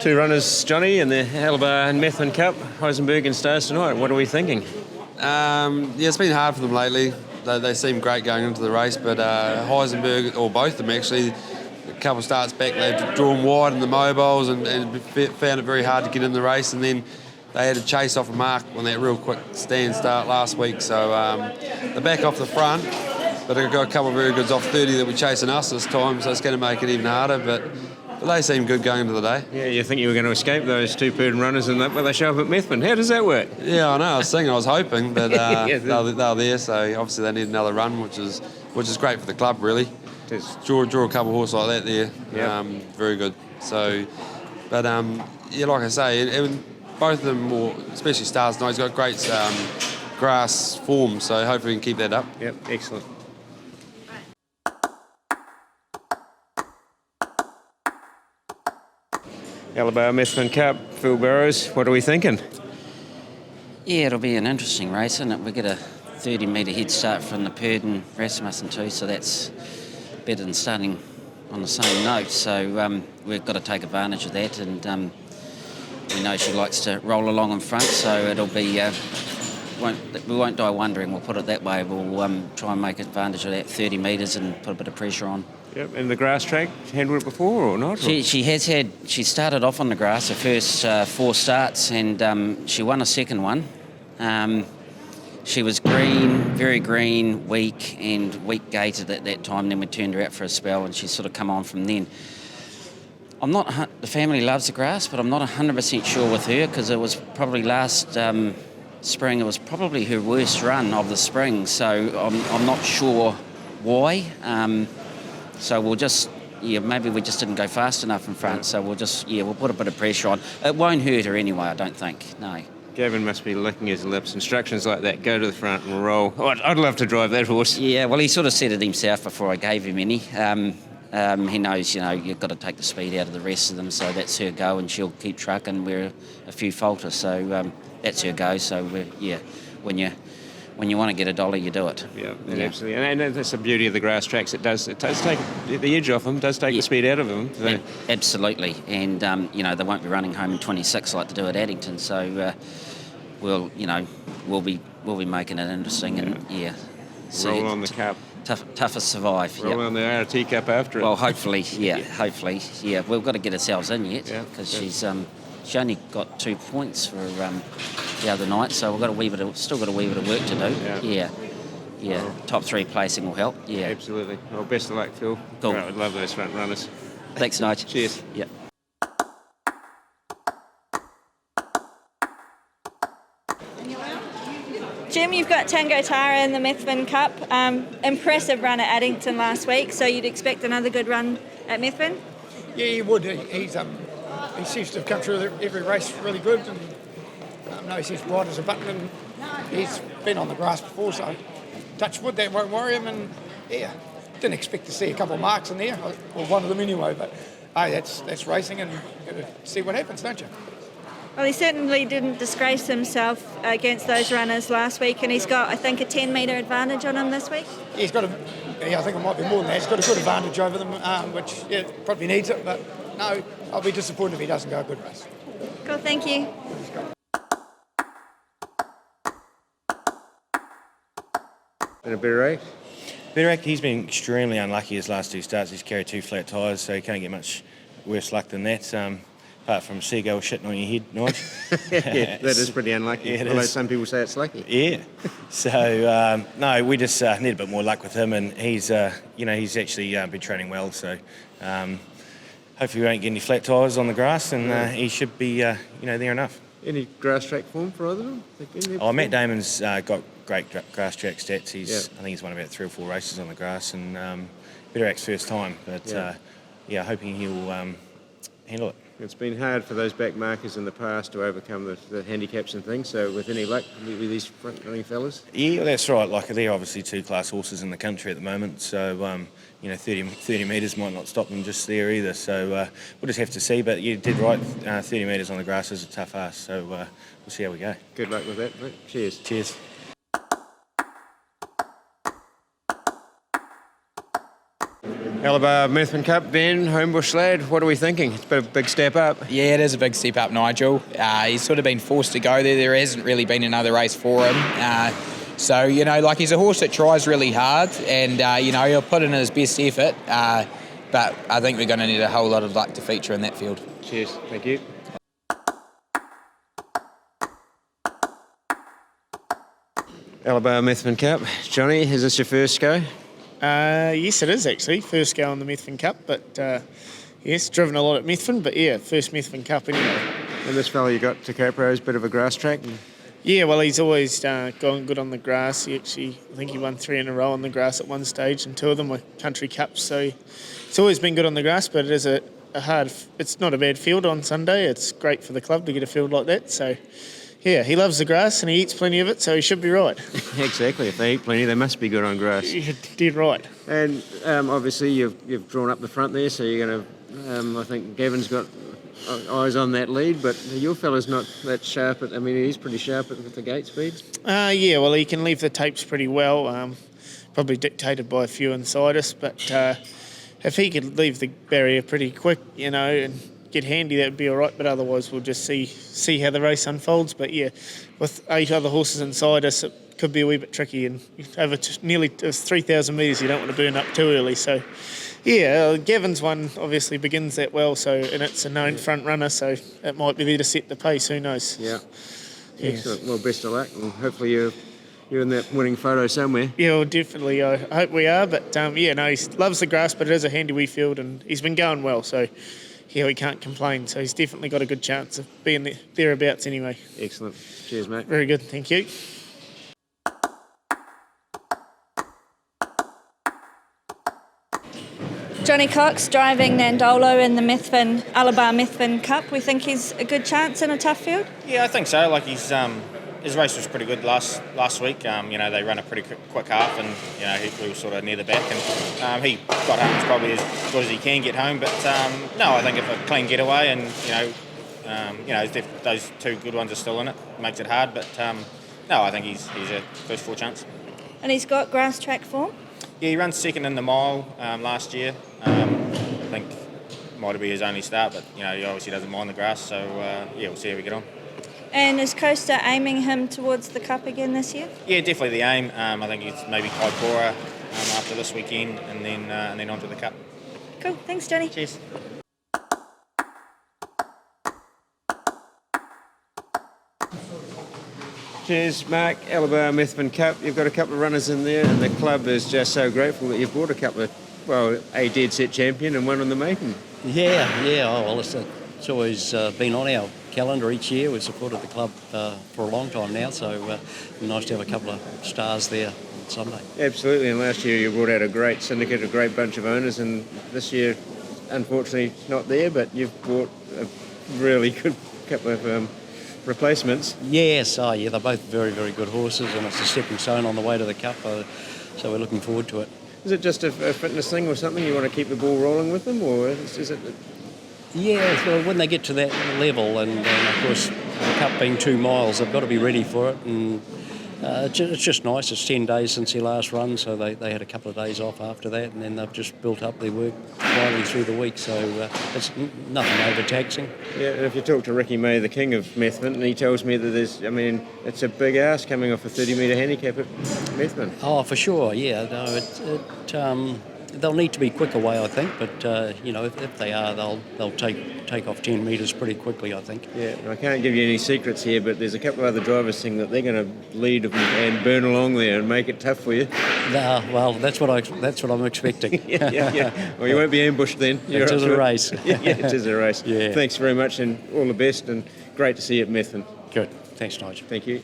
Two runners, Johnny, in the Alabar Methven Cup, Heisenberg and Stars tonight. What are we thinking? Yeah, it's been hard for them lately. They seem great going into the race, but Heisenberg, or both of them actually, a couple of starts back, they've drawn wide in the mobiles and found it very hard to get in the race, and then they had to chase off a mark on that real quick stand start last week. So they're back off the front, but they've got a couple of very goods off 30 that were chasing us this time, so it's going to make it even harder, but they seem good going into the day. Yeah, you think you were going to escape those two Purdon runners and they show up at Methven. How does that work? Yeah, I know. I was hoping, but they're there, so obviously they need another run, which is great for the club, really. Draw a couple of horses like that there. Yep. Very good. So, but yeah, like I say, both of them, especially Stars, he's got great grass form, so hopefully we can keep that up. Yep, excellent. Alabar Methven Cup, Phil Burrows, what are we thinking? Yeah, it'll be an interesting race, isn't it? We get a 30-metre head start from the Purdon Rasmussen too, so that's better than starting on the same note. So we've got to take advantage of that, and we know she likes to roll along in front, so it'll be we won't die wondering. We'll put it that way. We'll try and make advantage of that 30 metres and put a bit of pressure on. Yep, and the grass track, handled it before or not? She started off on the grass, her first 4 starts, and she won a second one. She was very green, weak, and weak gated at that time. Then we turned her out for a spell, and she's sort of come on from then. The family loves the grass, but I'm not 100% sure with her, because it was probably last spring, it was probably her worst run of the spring, so I'm not sure why. So we'll just, maybe we just didn't go fast enough in front, so we'll put a bit of pressure on. It won't hurt her anyway, I don't think, no. Gavin must be licking his lips. Instructions like that, go to the front and roll. Oh, I'd love to drive that horse. Yeah, well, he sort of said it himself before I gave him any. He knows, you've got to take the speed out of the rest of them, so that's her go, and she'll keep trucking. We're a few falter, so that's her go. So when you want to get a dollar, you do it. Yeah, absolutely. And that's the beauty of the grass tracks. It does take the edge off them, does take the speed out of them. So. Absolutely. And, they won't be running home in 26 like they do at Addington. So we'll be making it interesting. And, roll on the cup. Tougher survive. Roll on the RT Cup after it. Well, hopefully. Yeah, we've got to get ourselves in yet, because she only got 2 points for the other night, so we've still got a wee bit of work to do. Yeah. Top 3 placing will help. Yeah, absolutely. Well, best of luck, Phil. Cool. Right, I'd love those front runners. Thanks, Nigel. Cheers. Yeah. Jim, you've got Tango Tara in the Methven Cup. Impressive run at Addington last week, so you'd expect another good run at Methven? Yeah, he would. He seems to have come through every race really good, and he seems bright as a button, and he's been on the grass before, so touch wood, that won't worry him, and didn't expect to see a couple of marks in there, or one of them anyway, but hey, that's racing, and see what happens, don't you? Well, he certainly didn't disgrace himself against those runners last week, and he's got, I think, a 10-metre advantage on him this week. Yeah, I think it might be more than that. He's got a good advantage over them, which probably needs it, but no, I'll be disappointed if he doesn't go a good race. Cool, thank you. Been a better race? Better, he's been extremely unlucky his last 2 starts. He's carried 2 flat tyres, so he can't get much worse luck than that. Apart from seagull shitting on your head, Nige. Yeah, that is pretty unlucky. Yeah, although some people say it's lucky. Yeah. So no, we just need a bit more luck with him, and he's actually been training well. So hopefully we won't get any flat tyres on the grass, and he should be there enough. Any grass track form for either of them? Matt Damon's got great grass track stats. I think he's won about 3 or 4 races on the grass, and Bettor's first time. But hoping he'll handle it. It's been hard for those back markers in the past to overcome the handicaps and things, so with any luck with these front running fellas? Yeah, that's right. Like, they're obviously 2-class horses in the country at the moment, so 30 metres might not stop them just there either, so we'll just have to see. But you did right, 30 metres on the grass is a tough ask, so we'll see how we go. Good luck with that, mate. Cheers. Cheers. Alabar Methven Cup, Ben, Homebush lad, what are we thinking? It's been a big step up. Yeah, it is a big step up, Nigel. He's sort of been forced to go there. There hasn't really been another race for him. So, like he's a horse that tries really hard and, he'll put in his best effort. But I think we're going to need a whole lot of luck to feature in that field. Cheers, thank you. Alabar Methven Cup. Johnny, is this your first go? Yes, it is actually. First go on the Methven Cup, but yes, driven a lot at Methven, but yeah, first Methven Cup anyway. And this fella you got to CAPRIO is a bit of a grass track. Yeah, well, he's always gone good on the grass. I think he won 3 in a row on the grass at one stage, and 2 of them were country cups. So it's always been good on the grass, but it is a hard. It's not a bad field on Sunday. It's great for the club to get a field like that. So yeah, he loves the grass and he eats plenty of it, so he should be right. Exactly. If they eat plenty, they must be good on grass. You're dead right. And obviously you've drawn up the front there, so you're going to. I think Gavin's got eyes on that lead, but your fella's not that sharp. He's pretty sharp at the gate speeds. Yeah, well, he can leave the tapes pretty well. Probably dictated by a few inside us, but if he could leave the barrier pretty quick, and get handy, that would be all right. But otherwise, we'll just see how the race unfolds. But yeah, with 8 other horses inside us, it could be a wee bit tricky. And over nearly 3,000 metres, you don't want to burn up too early. So yeah, Gavin's one obviously begins that well. And it's a known front runner, so it might be there to set the pace. Who knows? Yeah. Yes. Excellent. Well, best of luck, and hopefully you're in that winning photo somewhere. Yeah, well, definitely. I hope we are. But he loves the grass, but it is a handy wee field, and he's been going well. So yeah, we can't complain. So he's definitely got a good chance of being thereabouts anyway. Excellent. Cheers, mate. Very good. Thank you. Johnny Cox driving Nandolo in the Alabar Methven Cup. We think he's a good chance in a tough field. Yeah, I think so. Like his race was pretty good last week. They run a pretty quick half, and we were sort of near the back, and he got home as probably as good as he can get home. But no, I think if a clean getaway, and if those 2 good ones are still in it, makes it hard. But no, I think he's a first 4 chance. And he's got grass track form. Yeah, he ran second in the mile last year. I think might be his only start, but he obviously doesn't mind the grass. So yeah, we'll see how we get on. And is Coaster aiming him towards the Cup again this year? Yeah, definitely the aim. I think it's maybe Kaipora after this weekend, and then on to the Cup. Cool. Thanks, Johnny. Cheers. Cheers, Mark. Alabar Methven Cup. You've got a couple of runners in there, and the club is just so grateful that you've brought a couple of, a dead set champion and one on the maiden. Yeah. Oh, well, it's always been on our calendar each year. We've supported the club for a long time now, so nice to have a couple of stars there on Sunday. Absolutely, and last year you brought out a great syndicate, a great bunch of owners, and this year, unfortunately, not there, but you've brought a really good couple of replacements. Yes, they're both very, very good horses, and it's a stepping stone on the way to the Cup, so we're looking forward to it. Is it just a fitness thing or something? You want to keep the ball rolling with them, or is it? Yeah, well, when they get to that level, and of course the Cup being 2 miles, they've got to be ready for it, and it's just nice. It's 10 days since their last run, so they had a couple of days off after that, and then they've just built up their work slowly through the week, so it's nothing overtaxing. Yeah, and if you talk to Ricky May, the king of Methven, and he tells me that it's a big ask coming off a 30-metre handicap at Methven. Oh, for sure, yeah. No, they'll need to be quick away, I think, but if they are, they'll take off 10 metres pretty quickly, I think. Yeah, I can't give you any secrets here, but there's a couple of other drivers saying that they're going to lead and burn along there and make it tough for you. Well, that's what I'm expecting. yeah. Well, you won't be ambushed then. It is a race. yeah, it is a race. Yeah. Thanks very much, and all the best, and great to see you at Methven. Good. Thanks, Nigel. Thank you.